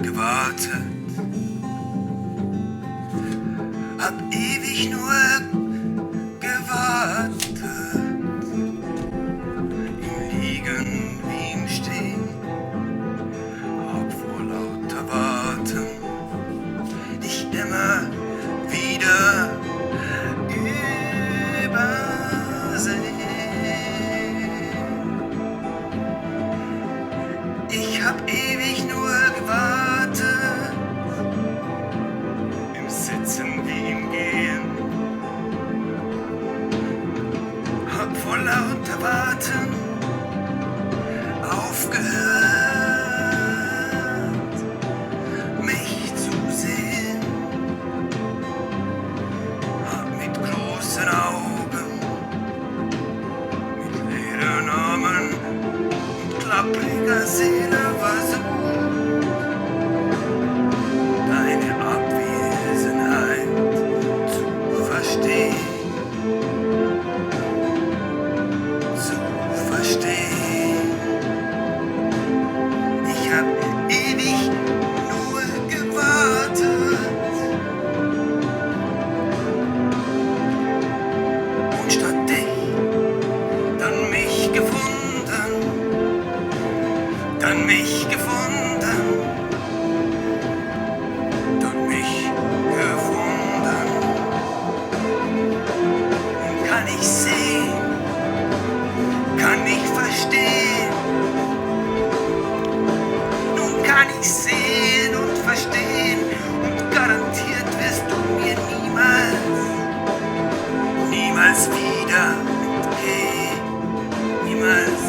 gewartet, hab ewig nur gewartet, im Liegen wie im Stehen, hab vor lauter Warten dich immer wieder übersehen. Ich hab ewig nur gewartet, im Sitzen wie im Gehen, hab vor lauter Warten aufgehört, mich zu sehen, hab mit großen Augen, mit leeren Armen und klappriger Seele versucht, deine Abwesenheit zu verstehen, zu verstehen. Ich hab ewig nur gewartet und statt dich dann mich gefunden, dann mich gefunden, dann mich gefunden. Nun kann ich sehen, kann ich verstehen. Nun kann ich sehen und verstehen und garantiert wirst du mir niemals wieder entgehen, niemals